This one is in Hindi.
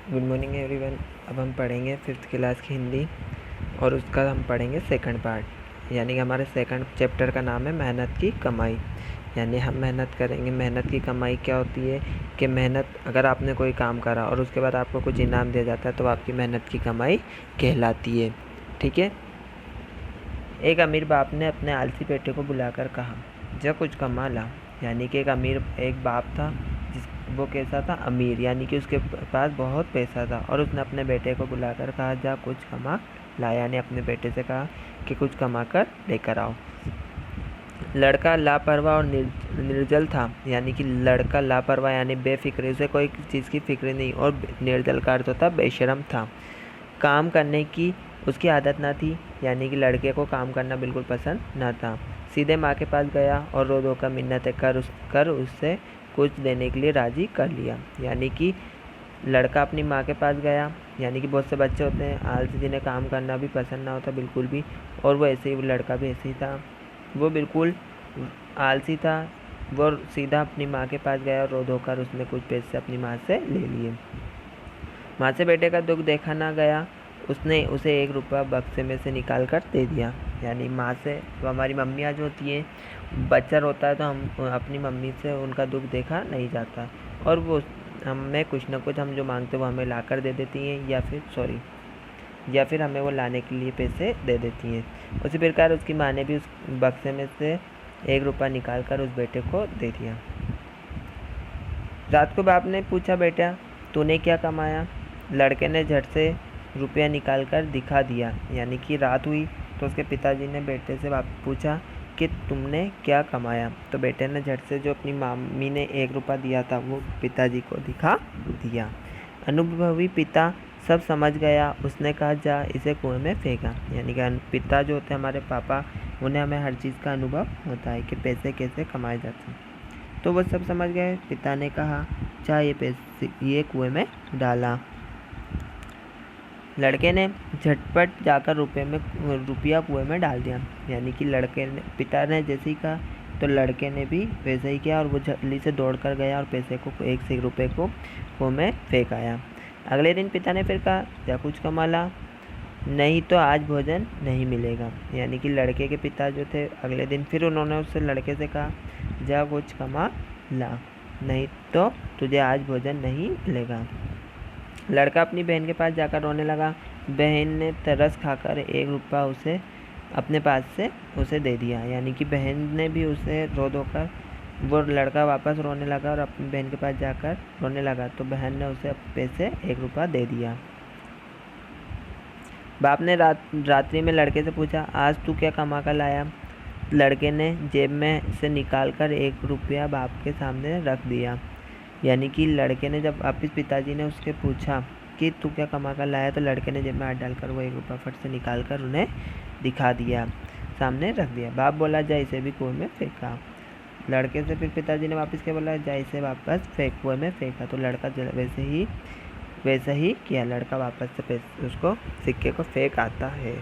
Good morning everyone. अब हम पढ़ेंगे 5th क्लास की हिंदी और उसका हम पढ़ेंगे सेकंड पार्ट। यानी कि हमारे सेकंड चैप्टर का नाम है मेहनत की कमाई। यानी हम मेहनत करेंगे। मेहनत की कमाई क्या होती है कि मेहनत, अगर आपने कोई काम करा और उसके बाद आपको कुछ इनाम दिया जाता है तो आपकी मेहनत की कमाई कहलाती है। ठीक है। एक अमीर बाप ने अपने आलसी बेटे को बुलाकर कहा, जा कुछ कमा ला। यानी कि एक बाप था वो कैसा था, अमीर, यानी कि उसके पास बहुत पैसा था और उसने अपने बेटे को बुलाकर कहा, जा कुछ कमा ला। यानी अपने बेटे से कहा कि कुछ कमा कर लेकर आओ। लड़का लापरवाह और निर्जल था। यानी कि लड़का लापरवाह यानी बेफिक्र, उसे कोई चीज़ की फिक्र नहीं, और निर्जल का अर्थ होता बेशरम था। काम करने की उसकी आदत ना थी। यानी कि लड़के को काम करना बिल्कुल पसंद ना था। सीधे माँ के पास गया और रो धो कर मिन्नतें कर उससे कुछ देने के लिए राज़ी कर लिया। यानी कि लड़का अपनी माँ के पास गया। यानी कि बहुत से बच्चे होते हैं आलसी, जिन्हें काम करना भी पसंद ना होता बिल्कुल भी, और वो ऐसे ही, वो लड़का भी ऐसे ही था। वो बिल्कुल आलसी था। वो सीधा अपनी माँ के पास गया और रो धो कर उसने कुछ पैसे अपनी माँ से ले लिए। माँ से बेटे का दुख देखा ना गया। उसने उसे 1 रुपया बक्से में से निकाल कर दे दिया। यानी माँ से, तो हमारी मम्मियाँ जो होती हैं, बच्चा रोता है तो हम अपनी मम्मी से उनका दुख देखा नहीं जाता, और वो हमें कुछ ना कुछ हम जो मांगते हैं वो हमें ला कर दे देती हैं, या फिर हमें वो लाने के लिए पैसे दे देती हैं। उसी प्रकार उसकी माँ ने भी उस बक्से में से 1 रुपया निकाल कर उस बेटे को दे दिया। रात को बाप ने पूछा, बेटा तूने क्या कमाया? लड़के ने झट से रुपया निकाल कर दिखा दिया। यानी कि रात हुई तो उसके पिताजी ने बेटे से पूछा कि तुमने क्या कमाया? तो बेटे ने झट से जो अपनी मम्मी ने 1 रुपया दिया था वो पिताजी को दिखा दिया। अनुभवी पिता सब समझ गया। उसने कहा, जा इसे कुएं में फेंका। यानी कि पिता जो होते हैं हमारे पापा, उन्हें हमें हर चीज़ का अनुभव होता है कि पैसे कैसे कमाए जाते हैं। तो वो सब समझ गए। पिता ने कहा, जा ये कुएं में डाला। लड़के ने झटपट जाकर रुपया कुएं में डाल दिया। यानी कि पिता ने जैसे ही कहा तो लड़के ने भी वैसे ही किया, और वो जल्दी से दौड़ कर गया और पैसे को, 1 रुपये को कुएं में फेंक आया। अगले दिन पिता ने फिर कहा, जा कुछ कमा ला, नहीं तो आज भोजन नहीं मिलेगा। यानी कि लड़के के पिता जो थे, अगले दिन फिर उन्होंने उससे, लड़के से कहा, जा कुछ कमा ला, नहीं तो तुझे आज भोजन नहीं मिलेगा। लड़का अपनी बहन के पास जाकर रोने लगा। बहन ने तरस खाकर 1 रुपया उसे अपने पास से उसे दे दिया। यानी कि बहन ने भी उसे रो धोकर, वो लड़का वापस रोने लगा और अपनी बहन के पास जाकर रोने लगा, तो बहन ने उसे पैसे 1 रुपया दे दिया। बाप ने रात्रि में लड़के से पूछा, आज तू क्या कमा कर लाया? लड़के ने जेब में से निकाल कर 1 रुपया बाप के सामने रख दिया। यानी कि लड़के ने जब वापिस पिताजी ने उसके पूछा कि तू क्या कमा कर लाया, तो लड़के ने जेब में हाथ डालकर वो 1 रुपया फट से निकाल कर उन्हें दिखा दिया, सामने रख दिया। बाप बोला, जा इसे भी कुएं में फेंका। लड़के से फिर पिताजी ने वापस क्या बोला, जा इसे वापस कुएं में फेंका। तो लड़का वैसे ही किया। लड़का वापस से उसको सिक्के को फेंक आता है।